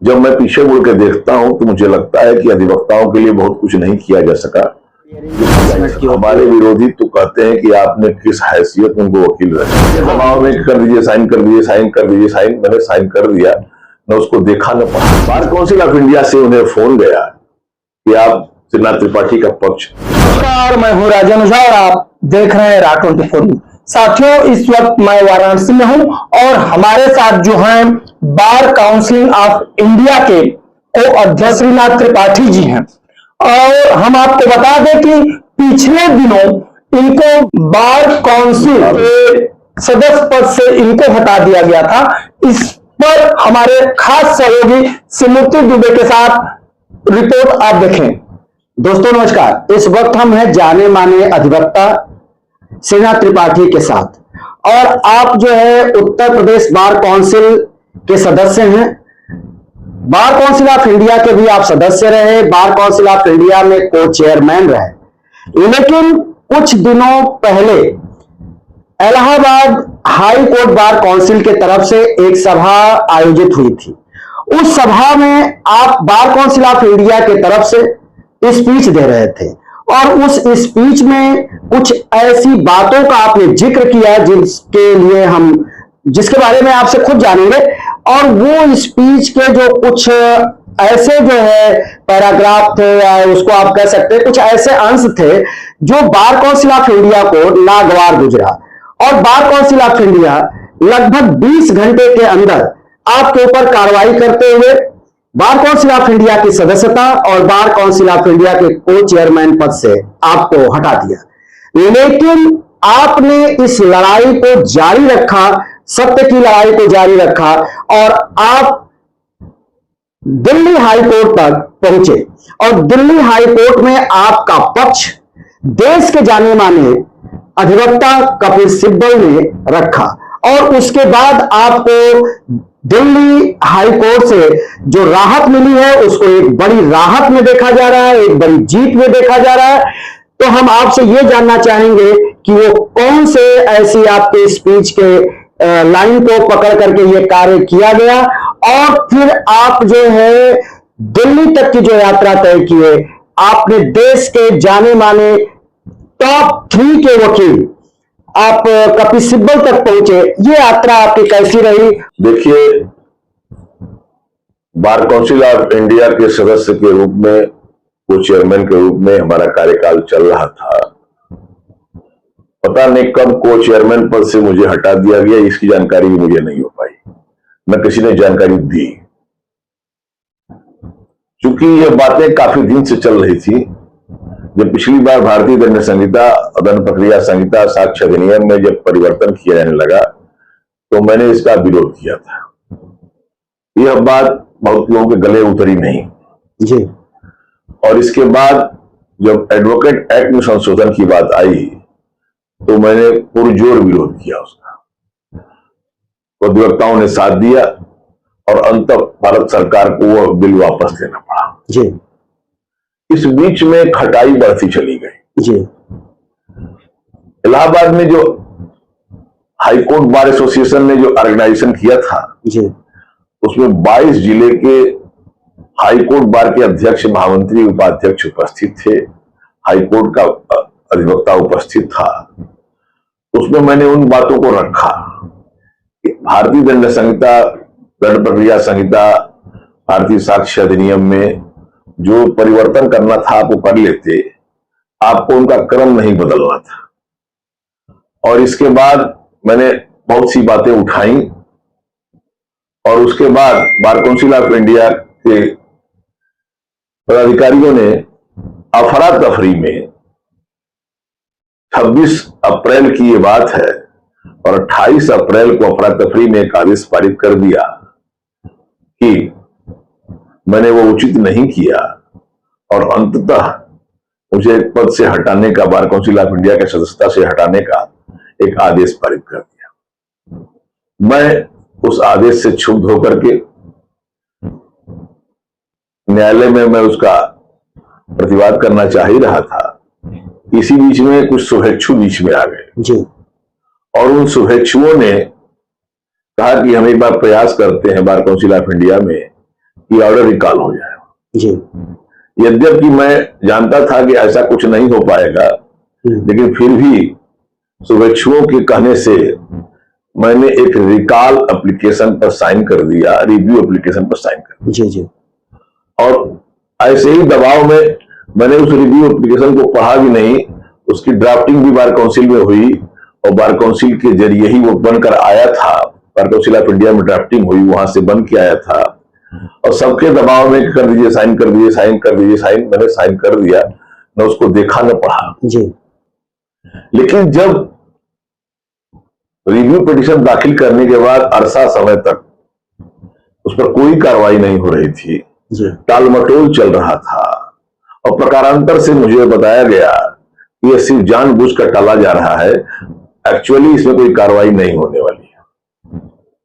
जब मैं पीछे मुड़ के देखता हूं तो मुझे लगता है कि अधिवक्ताओं के लिए बहुत कुछ नहीं किया जा सका। हमारे विरोधी तो कहते हैं कि आपने किस हैसियत में उनको वकील रखा, दबाव में कर दीजिए, साइन कर दीजिए, साइन कर दीजिए, साइन। मैंने साइन कर दिया, न उसको देखा न पढ़ा। बार काउंसिल ऑफ इंडिया से उन्हें फोन गया कि आप श्रीनाथ त्रिपाठी का पक्ष। नमस्कार, मैं हूँ राजन झा और आप देख रहे हैं राठ24। साथियों, इस वक्त मैं वाराणसी में हूँ और हमारे साथ जो हैं बार काउंसिल ऑफ इंडिया के को अध्यक्ष श्रीनाथ त्रिपाठी जी हैं। और हम आपको बता दें कि पिछले दिनों इनको बार काउंसिल के सदस्य पद से इनको हटा दिया गया था। इस पर हमारे खास सहयोगी सिमूर्ति दुबे के साथ रिपोर्ट आप देखें। दोस्तों नमस्कार, इस वक्त हम हैं जाने माने अधिवक्ता श्रीनाथ त्रिपाठी के साथ और आप जो है उत्तर प्रदेश बार काउंसिल के सदस्य हैं। बार काउंसिल ऑफ इंडिया के भी आप सदस्य रहे, बार काउंसिल ऑफ इंडिया में को चेयरमैन रहे। लेकिन कुछ दिनों पहले Allahabad high court bar council के तरफ से एक सभा आयोजित हुई थी। उस सभा में आप बार काउंसिल ऑफ इंडिया के तरफ से स्पीच दे रहे थे और उस स्पीच में कुछ ऐसी बातों का आपने जिक्र किया जिसके बारे में आपसे खुद जानेंगे। और वो स्पीच के जो कुछ ऐसे जो है पैराग्राफ थे या उसको आप कह सकते हैं कुछ ऐसे अंश थे जो बार काउंसिल ऑफ इंडिया को नागवार गुजरा। और बार काउंसिल ऑफ इंडिया लगभग 20 घंटे के अंदर आपके ऊपर कार्रवाई करते हुए बार काउंसिल ऑफ इंडिया की सदस्यता और बार काउंसिल ऑफ इंडिया के को चेयरमैन पद से आपको हटा दिया। लेकिन आपने इस लड़ाई को जारी रखा, सत्य की लड़ाई को जारी रखा और आप दिल्ली हाई कोर्ट तक पहुंचे। और दिल्ली हाई कोर्ट में आपका पक्ष देश के जाने माने अधिवक्ता कपिल सिब्बल ने रखा। और उसके बाद आपको दिल्ली हाई कोर्ट से जो राहत मिली है उसको एक बड़ी राहत में देखा जा रहा है, एक बड़ी जीत में देखा जा रहा है। तो हम आपसे ये जानना चाहेंगे कि वो कौन से ऐसी आपके स्पीच के लाइन को पकड़ करके ये कार्य किया गया और फिर आप जो है दिल्ली तक की जो यात्रा तय किए, आपने देश के जाने माने टॉप 3 के वकील आप कपिल सिब्बल तक पहुंचे। ये यात्रा आपकी कैसी रही? देखिए, बार काउंसिल ऑफ इंडिया के सदस्य के रूप में, को चेयरमैन के रूप में हमारा कार्यकाल चल रहा था। पता नहीं कब को चेयरमैन पद से मुझे हटा दिया गया, इसकी जानकारी भी मुझे नहीं हो पाई, न किसी ने जानकारी दी। चूंकि ये बातें काफी दिन से चल रही थी। जब पिछली बार भारतीय दंड संहिता, दंड प्रक्रिया संहिता, साक्ष्य अधिनियम में जब परिवर्तन किया जाने लगा तो मैंने इसका विरोध किया था। यह बात बहुत लोगों के गले उतरी नहीं जी। और इसके बाद जब एडवोकेट एक्ट में संशोधन की बात आई तो मैंने पुरजोर विरोध किया उसका। तो अधिवक्ताओं ने साथ दिया और अंत भारत सरकार को वह बिल वापस लेना पड़ा जी। इस बीच में खटाई बढ़ती चली गई जी। इलाहाबाद में जो हाई कोर्ट बार एसोसिएशन ने जो ऑर्गेनाइजेशन किया था जी, उसमें 22 जिले के हाई कोर्ट बार के अध्यक्ष, महामंत्री, उपाध्यक्ष उपस्थित थे। हाई कोर्ट का अधिवक्ता उपस्थित था। उसमें मैंने उन बातों को रखा कि भारतीय दंड संहिता, दंड प्रक्रिया संहिता, भारतीय साक्ष्य अधिनियम में जो परिवर्तन करना था आप वो कर लेते, आपको उनका क्रम नहीं बदलना था। और इसके बाद मैंने बहुत सी बातें उठाई और उसके बाद बार काउंसिल ऑफ इंडिया के पदाधिकारियों ने अफरा तफरी में 26 अप्रैल की ये बात है और 28 अप्रैल को अफरा तफरी में एक आदेश पारित कर दिया कि मैंने वो उचित नहीं किया और अंततः मुझे एक पद से हटाने का, बार काउंसिल ऑफ इंडिया के सदस्यता से हटाने का एक आदेश पारित कर दिया। मैं उस आदेश से क्षुब्ध होकर के न्यायालय में मैं उसका प्रतिवाद करना चाह ही रहा था। इसी बीच में कुछ शुभेच्छु बीच में आ गए जी। और उन शुभेच्छुओं ने कहा कि हम एक बार प्रयास करते हैं बार काउंसिल ऑफ इंडिया में कि ऑर्डर रिकॉल हो जाए जी। यद्यपि मैं जानता था कि ऐसा कुछ नहीं हो पाएगा, लेकिन फिर भी शुभेच्छुओं के कहने से मैंने एक रिकॉल एप्लीकेशन पर साइन कर दिया, रिव्यू एप्लीकेशन पर साइन कर दिया। जी जी। और ऐसे ही दबाव में मैंने उस रिव्यू एप्लीकेशन को पढ़ा भी नहीं, उसकी ड्राफ्टिंग भी बार काउंसिल में हुई और बार काउंसिल के जरिए ही वो बनकर आया था। बार काउंसिल ऑफ इंडिया में ड्राफ्टिंग हुई, वहां से बन के आया था और सबके दबाव में कर दीजिए, साइन कर दीजिए, साइन कर दीजिए, साइन, मैंने साइन कर दिया, न उसको देखा न पढ़ा। जी। लेकिन जब रिव्यू पिटीशन दाखिल करने के बाद अरसा समय तक उस पर कोई कार्रवाई नहीं हो रही थी, टाल मटोल चल रहा था और प्रकारांतर से मुझे बताया गया कि यह सिर्फ जानबूझकर टाला जा रहा है, एक्चुअली इसमें कोई कार्रवाई नहीं होने वाली है।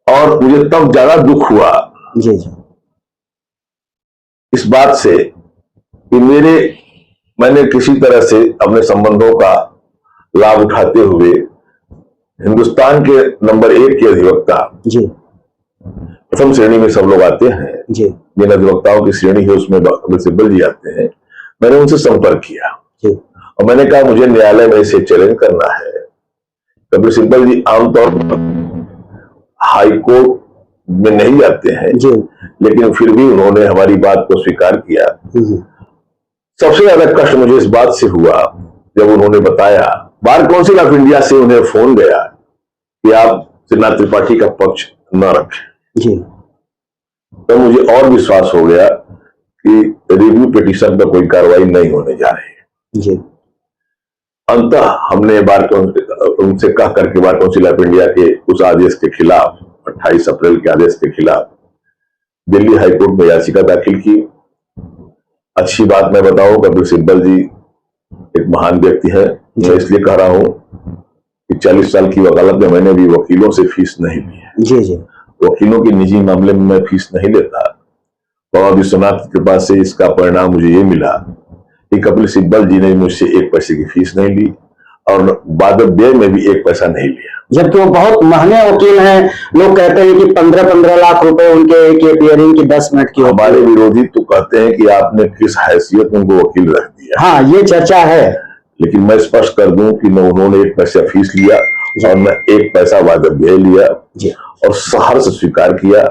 और मुझे तब ज्यादा दुख हुआ जी जी। इस बात से कि मैंने किसी तरह से अपने संबंधों का लाभ उठाते हुए हिंदुस्तान के नंबर 1 के अधिवक्ता, जी, प्रथम श्रेणी में सब लोग आते हैं जी, जिन अधिवक्ताओं की श्रेणी है उसमें कपिल सिब्बल जी आते हैं, मैंने उनसे संपर्क किया जी। और मैंने कहा मुझे न्यायालय में इसे चैलेंज करना है। कपिल सिब्बल जी आमतौर पर हाई कोर्ट में नहीं जाते हैं जी, लेकिन फिर भी उन्होंने हमारी बात को स्वीकार किया। सबसे ज्यादा कष्ट मुझे इस बात से हुआ जब उन्होंने बताया, बार काउंसिल ऑफ इंडिया से उन्हें फोन गया कि आप श्रीनाथ त्रिपाठी का पक्ष न रखें जी। तो मुझे और विश्वास हो गया कि रिव्यू पिटीशन पर कोई कार्रवाई नहीं होने जा रही है जी। अंततः हमने उनसे कह करके बार काउंसिल ऑफ इंडिया के उस आदेश के खिलाफ, 28 अप्रैल के आदेश के खिलाफ दिल्ली हाईकोर्ट में याचिका दाखिल की। अच्छी बात मैं बताऊं, कपिल सिब्बल जी एक महान व्यक्ति है। मैं इसलिए कह रहा हूं कि 40 साल की वकालत में मैंने भी वकीलों से फीस नहीं ली है जी जी। वकीलों के निजी मामले में मैं फीस नहीं लेता। बाबा विश्वनाथ की कृपा से इसका परिणाम मुझे ये मिला कि कपिल सिब्बल जी ने मुझसे 1 पैसे की फीस नहीं ली और बाद व्यय में भी 1 पैसा नहीं लिया, जबकि वो बहुत महंगे वकील हैं। लोग कहते हैं कि 15-15 लाख रुपए उनके एक हियरिंग की 10 मिनट की। हमारे विरोधी तो कहते हैं कि आपने किस हैसियत में उनको वकील रख दिया। हाँ, ये चर्चा है, लेकिन मैं स्पष्ट कर दूं कि न उन्होंने 1 पैसा फीस लिया और न 1 पैसा वादा व्यय लिया और सहर्ष स्वीकार किया,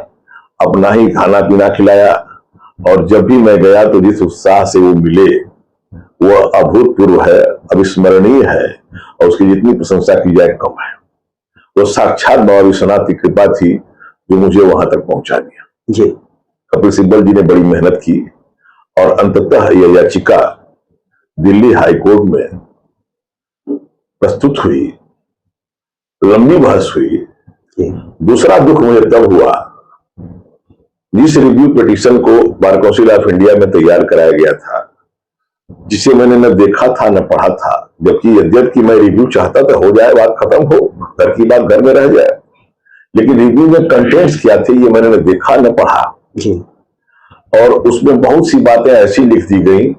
अपना ही खाना पीना खिलाया। और जब भी मैं गया तो जिस उत्साह से वो मिले वह अभूतपूर्व है, अविस्मरणीय है और उसकी जितनी प्रशंसा की जाए कम है। वो साक्षात बाबा विश्वनाथ की कृपा थी जो मुझे वहां तक पहुंचा दिया जी। कपिल सिब्बल जी ने बड़ी मेहनत की और अंततः यह याचिका दिल्ली हाईकोर्ट में प्रस्तुत हुई, लंबी बहस हुई। दूसरा दुख मुझे तब हुआ, जिस रिव्यू पिटीशन को बार काउंसिल ऑफ इंडिया में तैयार कराया गया था, जिसे मैंने न देखा था न पढ़ा था, जबकि यद्यपि मैं रिव्यू चाहता था हो जाए, बात खत्म हो, घर की बात घर में रह जाए, लेकिन रिव्यू में कंटेंट्स क्या थे ये मैंने न देखा न पढ़ा जी। और उसमें बहुत सी बातें ऐसी लिख दी गई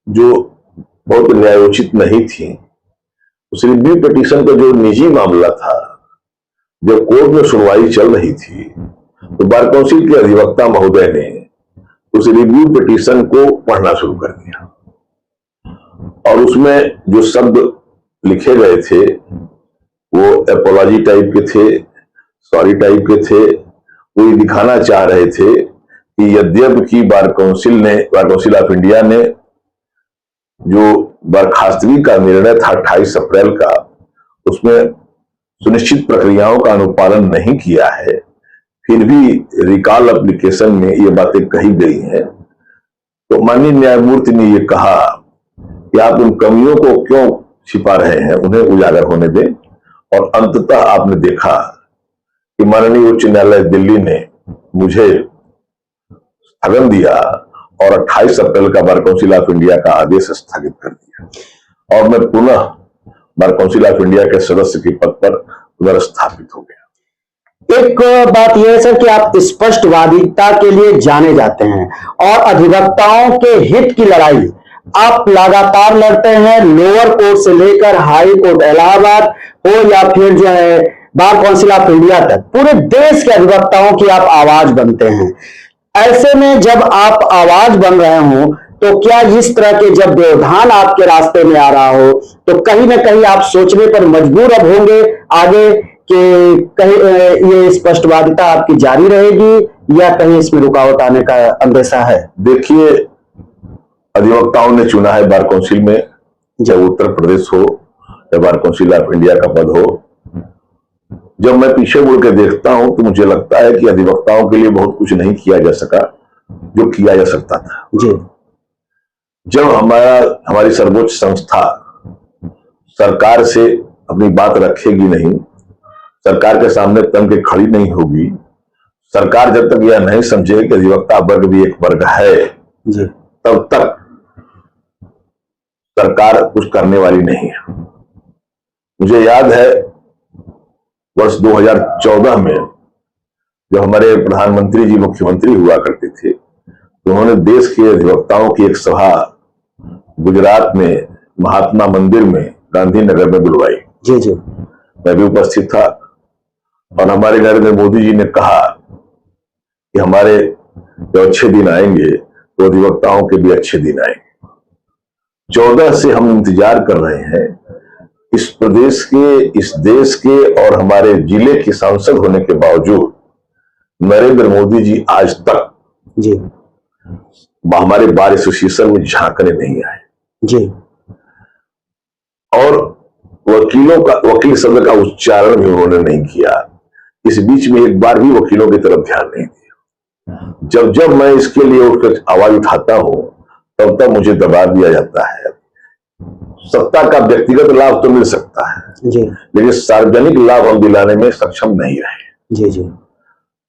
जो बहुत न्यायोचित नहीं थी। उस रिव्यू पिटीशन का जो निजी मामला था, जब कोर्ट में सुनवाई चल रही थी तो बार काउंसिल के अधिवक्ता महोदय ने उस रिव्यू पिटीशन को पढ़ना शुरू कर दिया और उसमें जो शब्द लिखे गए थे वो एपोलॉजी टाइप के थे, सॉरी टाइप के थे। वो ये दिखाना चाह रहे थे कि यद्यपि बार काउंसिल ऑफ इंडिया ने जो बर्खास्तगी का निर्णय था 28 अप्रैल का, उसमें सुनिश्चित प्रक्रियाओं का अनुपालन नहीं किया है, फिर भी रिकॉल एप्लीकेशन में ये बातें कही गई हैं। तो माननीय न्यायमूर्ति ने ये कहा कि आप उन कमियों को क्यों छिपा रहे हैं, उन्हें उजागर होने दें। और अंततः आपने देखा कि माननीय उच्च न्यायालय दिल्ली ने मुझे स्थगन दिया और 28 अप्रैल का बार काउंसिल ऑफ इंडिया का आदेश स्थगित कर दिया और मैं पुनः बार काउंसिल ऑफ इंडिया के सदस्य के पद पर पुनर्स्थापित हो गया। एक बात यह है सर कि आप स्पष्टवादिता के लिए जाने जाते हैं और अधिवक्ताओं के हित की लड़ाई आप लगातार लड़ते हैं, लोअर कोर्ट से लेकर हाई कोर्ट इलाहाबाद हो या फिर जो है बार काउंसिल ऑफ इंडिया तक, पूरे देश के अधिवक्ताओं की आप आवाज बनते हैं। ऐसे में जब आप आवाज बन रहे हो, तो क्या इस तरह के जब व्यवधान आपके रास्ते में आ रहा हो, तो कहीं ना कहीं आप सोचने पर मजबूर अब होंगे आगे कि कहीं ये स्पष्टवादिता आपकी जारी रहेगी या कहीं इसमें रुकावट आने का अंदेशा है? देखिए, अधिवक्ताओं ने चुना है बार काउंसिल में, चाहे उत्तर प्रदेश हो या बार काउंसिल ऑफ इंडिया का पद हो। जब मैं पीछे मुड़ के देखता हूं तो मुझे लगता है कि अधिवक्ताओं के लिए बहुत कुछ नहीं किया जा सका जो किया जा सकता था। जी। जब हमारी सर्वोच्च संस्था सरकार से अपनी बात रखेगी नहीं, सरकार के सामने तन के खड़ी नहीं होगी, सरकार जब तक यह नहीं समझे कि अधिवक्ता वर्ग भी एक वर्ग है, जी, तब तक सरकार कुछ करने वाली नहीं है। मुझे याद है वर्ष 2014 में जब हमारे प्रधानमंत्री जी मुख्यमंत्री हुआ करते थे, तो उन्होंने देश के अधिवक्ताओं की एक सभा गुजरात में महात्मा मंदिर में गांधीनगर में बुलवाई। जी जी। मैं भी उपस्थित था और हमारे नरेंद्र मोदी जी ने कहा कि हमारे जो अच्छे दिन आएंगे तो अधिवक्ताओं के भी अच्छे दिन आएंगे। 14 से हम इंतजार कर रहे हैं। इस प्रदेश के, इस देश के और हमारे जिले के सांसद होने के बावजूद नरेंद्र मोदी जी आज तक जी हमारे बार एसोसिएशन में झांकने नहीं आए जी। और वकील शब्द का उच्चारण भी उन्होंने नहीं किया। इस बीच में एक बार भी वकीलों की तरफ ध्यान नहीं दिया। जब जब मैं इसके लिए उठकर आवाज उठाता हूं, तब तब मुझे दबा दिया जाता है। सत्ता का व्यक्तिगत लाभ तो मिल सकता है जी, लेकिन सार्वजनिक लाभ हम दिलाने में सक्षम नहीं रहे। जी जी।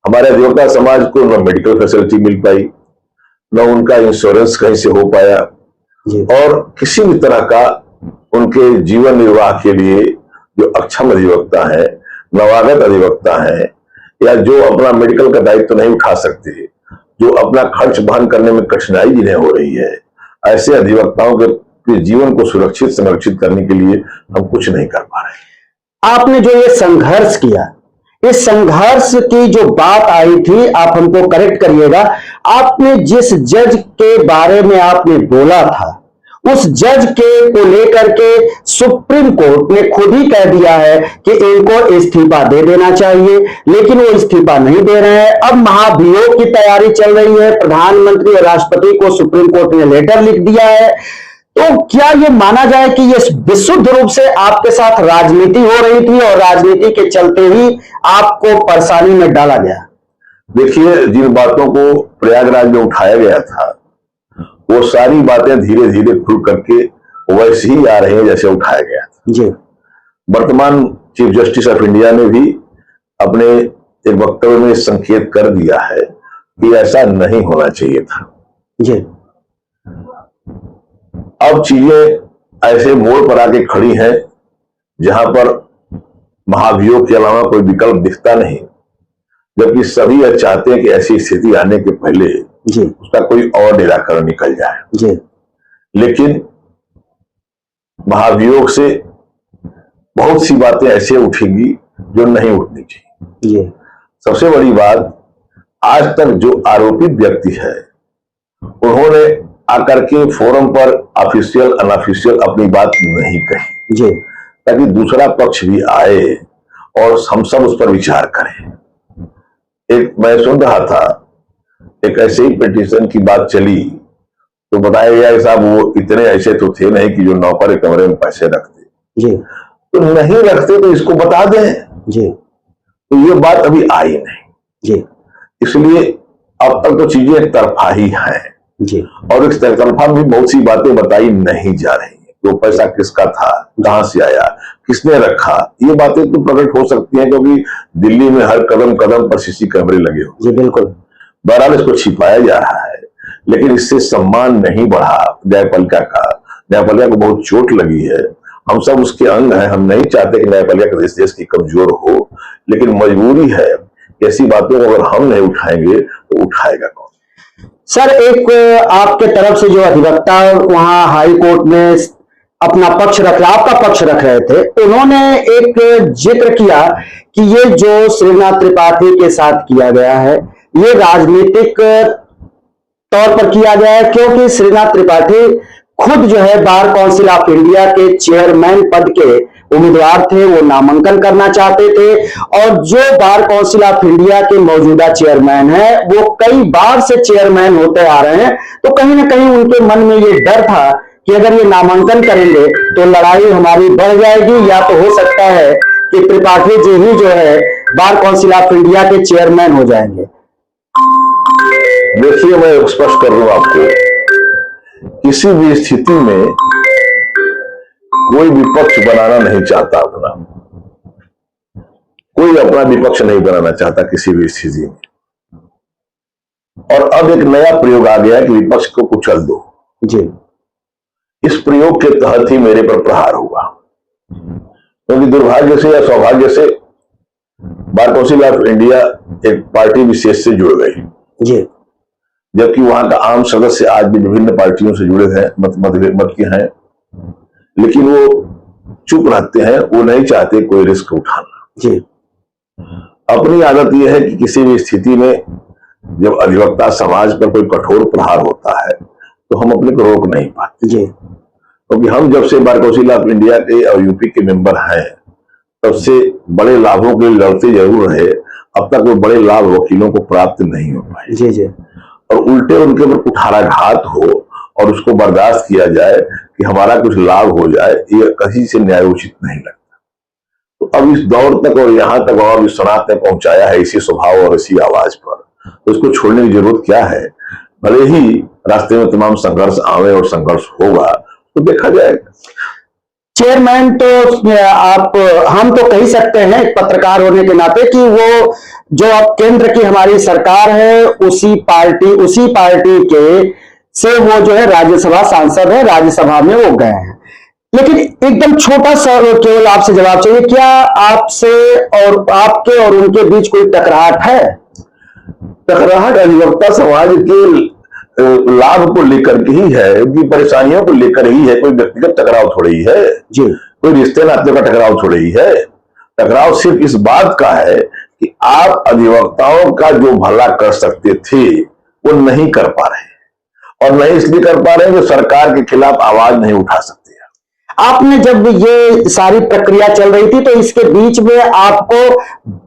हमारे अधिवक्ता समाज को न मेडिकल फैसिलिटी मिल पाई, न उनका इंश्योरेंस कहीं से हो पाया जी। और किसी भी तरह का उनके जीवन निर्वाह के लिए जो अक्षम अधिवक्ता है, नवागत अधिवक्ता है, या जो अपना मेडिकल का दायित्व नहीं उठा सकते, जो अपना खर्च वहन करने में कठिनाई जिन्हें हो रही है, ऐसे अधिवक्ताओं के जीवन को सुरक्षित संरक्षित करने के लिए हम कुछ नहीं कर पा रहे। आपने जो ये संघर्ष किया, इस संघर्ष की जो बात आई थी, आप हमको करेक्ट करिएगा, आपने जिस जज के बारे में आपने बोला था, उस जज के को लेकर के सुप्रीम कोर्ट ने खुद ही कह दिया है कि इनको इस्तीफा दे देना चाहिए, लेकिन वो इस्तीफा नहीं दे रहे हैं। अब महाभियोग की तैयारी चल रही है, प्रधानमंत्री और राष्ट्रपति को सुप्रीम कोर्ट ने लेटर लिख दिया है। तो क्या ये माना जाए कि ये विशुद्ध रूप से आपके साथ राजनीति हो रही थी और राजनीति के चलते ही आपको परेशानी में डाला गया? देखिए, जिन बातों को प्रयागराज में उठाया गया था, वो सारी बातें धीरे धीरे खुल करके वैसे ही आ रही हैं जैसे उठाया गया था जी। वर्तमान चीफ जस्टिस ऑफ इंडिया ने भी अपने एक वक्तव्य में संकेत कर दिया है कि ऐसा नहीं होना चाहिए था जी। अब चीजें ऐसे मोड़ पर आके खड़ी हैं जहां पर महाभियोग के अलावा कोई विकल्प दिखता नहीं, जबकि सभी यह चाहते हैं कि ऐसी स्थिति आने के पहले जी उसका कोई और निराकरण निकल जाए। जी। लेकिन महाभियोग से बहुत सी बातें ऐसे उठेंगी जो नहीं उठनी चाहिए। जी। सबसे बड़ी बात, आज तक जो आरोपित व्यक्ति है उन्होंने आकर के फोरम पर ऑफिशियल अनऑफिशियल अपनी बात नहीं कही जी, ताकि दूसरा पक्ष भी आए और हम सब उस पर विचार करें। एक मैं सुन रहा था, एक ऐसे ही पिटीशन की बात चली तो बताया गया कि साहब वो इतने ऐसे तो थे नहीं कि जो नौकर के कमरे में पैसे रखते। जी। तो नहीं रखते तो इसको बता दें। जी। तो ये बात अभी आई नहीं जी। इसलिए अब तक तो चीजें एक तरफा ही हैं जी। और इस तरफा भी बहुत सी बातें बताई नहीं जा रही हैं। वो पैसा किसका था, कहां से आया, किसने रखा, ये बातें तो प्रकट हो सकती हैं क्योंकि दिल्ली में हर कदम कदम पर सीसी कैमरे लगे हो। जी बिल्कुल। बहरहाल इसको छिपाया जा रहा है, लेकिन इससे सम्मान नहीं बढ़ा न्यायपालिका का। न्यायपालिका को बहुत चोट लगी है, हम सब उसके अंग हैं। हम नहीं चाहते कि न्यायपालिका देश की कमजोर हो, लेकिन मजबूरी है। ऐसी बातों को अगर हम नहीं उठाएंगे तो उठाएगा कौन? सर, एक आपके तरफ से जो अधिवक्ता वहां हाई कोर्ट में अपना पक्ष रख रहे, आपका पक्ष रख रहे थे, उन्होंने एक जिक्र किया कि ये जो श्रीनाथ त्रिपाठी के साथ किया गया है, ये राजनीतिक तौर पर किया गया है, क्योंकि श्रीनाथ त्रिपाठी खुद जो है बार काउंसिल ऑफ इंडिया के चेयरमैन पद के उम्मीदवार थे, वो नामांकन करना चाहते थे। और जो बार काउंसिल ऑफ इंडिया के मौजूदा चेयरमैन हैं, वो कई बार से चेयरमैन होते आ रहे हैं, तो कहीं ना कहीं उनके मन में ये डर था कि अगर ये नामांकन करेंगे तो लड़ाई हमारी बढ़ जाएगी, या तो हो सकता है कि त्रिपाठी जी ही जो है बार काउंसिल ऑफ इंडिया के चेयरमैन हो जाएंगे। देखिए, मैं स्पष्ट कर दूं आपको, किसी भी स्थिति में कोई विपक्ष बनाना नहीं चाहता अपना, कोई अपना विपक्ष नहीं बनाना चाहता किसी भी स्थिति में। और अब एक नया प्रयोग आ गया कि विपक्ष को कुचल दो जी। इस प्रयोग के तहत ही मेरे पर प्रहार हुआ, क्योंकि दुर्भाग्य से या सौभाग्य से बार काउंसिल ऑफ इंडिया एक पार्टी विशेष से जुड़ गई जी, जबकि वहां का आम सदस्य आज भी विभिन्न पार्टियों से जुड़े हैं, मत के हैं, लेकिन वो चुप रहते हैं, वो नहीं चाहते कोई रिस्क उठाना जी। अपनी आदत यह है कि किसी भी स्थिति में जब अधिवक्ता समाज पर कोई कठोर प्रहार होता है तो हम अपने को रोक नहीं पाते जी। क्योंकि हम जब से बार काउंसिल ऑफ इंडिया के और यूपी के मेंबर हैं, तब से बड़े लाभों के लिए लड़ते जरूर रहे, अब तक वो बड़े लाभ वकीलों को प्राप्त नहीं हो पाए जी जी। और उल्टे उनके ऊपर कुठाराघात हो और उसको बर्दाश्त किया जाए कि हमारा कुछ लाभ हो जाए, ये कहीं से न्यायोचित नहीं लगता। तो अब इस दौर तक और यहाँ तक और विश्वनाथ ने पहुंचाया है इसी स्वभाव और इसी आवाज पर, तो इसको छोड़ने की जरूरत क्या है। भले ही रास्ते में तमाम संघर्ष आवे और संघर्ष होगा तो देखा जाएगा। चेयरमैन तो हम तो कह सकते हैं एक पत्रकार होने के नाते कि वो जो अब केंद्र की हमारी सरकार है उसी पार्टी के से वो जो है राज्यसभा सांसद है, राज्यसभा में वो गए हैं। लेकिन एकदम छोटा सा केवल आपसे जवाब चाहिए, क्या आपसे और आपके और उनके बीच कोई टकराहट है? टकराहट अधिवक्ता समाज के लाभ को लेकर के ही है, उनकी परेशानियों को लेकर ही है, कोई व्यक्तिगत टकराव थोड़ी ही है जी, कोई रिश्ते नाते का टकराव थोड़ी ही है। टकराव सिर्फ इस बात का है कि आप अधिवक्ताओं का जो भला कर सकते थे वो नहीं कर पा रहे, और नहीं इसलिए कर पा रहे हैं कि सरकार के खिलाफ आवाज नहीं उठा सकते। आपने जब ये सारी प्रक्रिया चल रही थी तो इसके बीच में आपको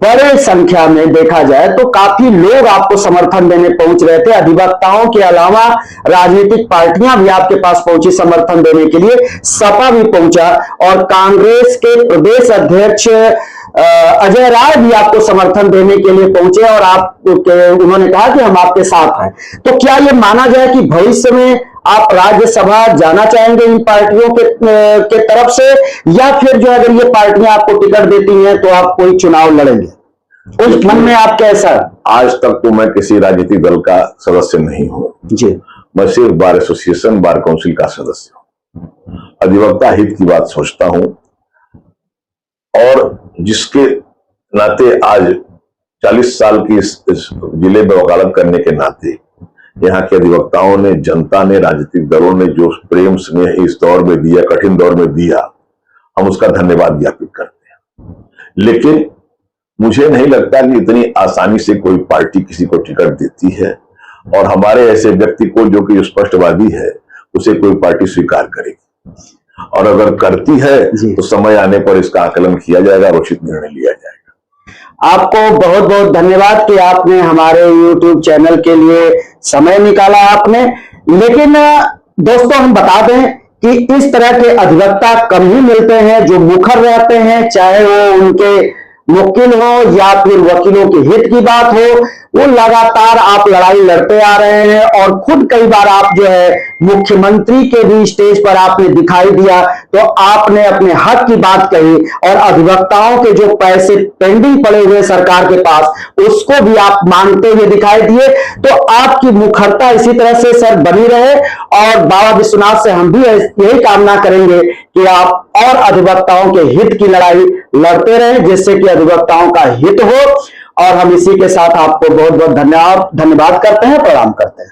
बड़े संख्या में देखा जाए तो काफी लोग आपको समर्थन देने पहुंच रहे थे। अधिवक्ताओं के अलावा राजनीतिक पार्टियां भी आपके पास पहुंची समर्थन देने के लिए, सपा भी पहुंचा और कांग्रेस के प्रदेश अध्यक्ष अजय राय भी आपको समर्थन देने के लिए पहुंचे और उन्होंने कहा कि हम आपके साथ हैं। तो क्या ये माना जाए कि भविष्य में आप राज्यसभा जाना चाहेंगे इन पार्टियों के तरफ से, या फिर जो अगर ये पार्टियां आपको टिकट देती हैं तो आप कोई चुनाव लड़ेंगे? उस मन में आप कैसा? आज तक तो मैं किसी राजनीतिक दल का सदस्य नहीं हूं जी, मैं सिर्फ बार एसोसिएशन बार काउंसिल का सदस्य हूं। अधिवक्ता हित की बात सोचता हूं और जिसके नाते आज 40 साल की इस जिले में वकालत करने के नाते यहाँ के अधिवक्ताओं ने, जनता ने, राजनीतिक दलों ने जो प्रेम स्नेह इस दौर में दिया, कठिन दौर में दिया, हम उसका धन्यवाद ज्ञापित करते हैं। लेकिन मुझे नहीं लगता कि इतनी आसानी से कोई पार्टी किसी को टिकट देती है, और हमारे ऐसे व्यक्ति को जो कि स्पष्टवादी है उसे कोई पार्टी स्वीकार करेगी, और अगर करती है तो समय आने पर इसका आकलन किया जाएगा और उचित निर्णय लिया जाएगा। आपको बहुत बहुत धन्यवाद कि आपने हमारे YouTube चैनल के लिए समय निकाला आपने। लेकिन दोस्तों, हम बता दें कि इस तरह के अधिवक्ता कम ही मिलते हैं जो मुखर रहते हैं, चाहे वो उनके मुवक्किल हो या फिर वकीलों के हित की बात हो। वो लगातार आप लड़ाई लड़ते आ रहे हैं और खुद कई बार आप जो है मुख्यमंत्री के भी स्टेज पर आपने दिखाई दिया तो आपने अपने हक की बात कही, और अधिवक्ताओं के जो पैसे पेंडिंग पड़े हुए सरकार के पास उसको भी आप मांगते हुए दिखाई दिए। तो आपकी मुखरता इसी तरह से सर बनी रहे, और बाबा विश्वनाथ से हम भी यही कामना करेंगे कि आप और अधिवक्ताओं के हित की लड़ाई लड़ते रहें, जिससे कि अधिवक्ताओं का हित हो। और हम इसी के साथ आपको बहुत बहुत धन्यवाद करते हैं, प्रणाम करते हैं।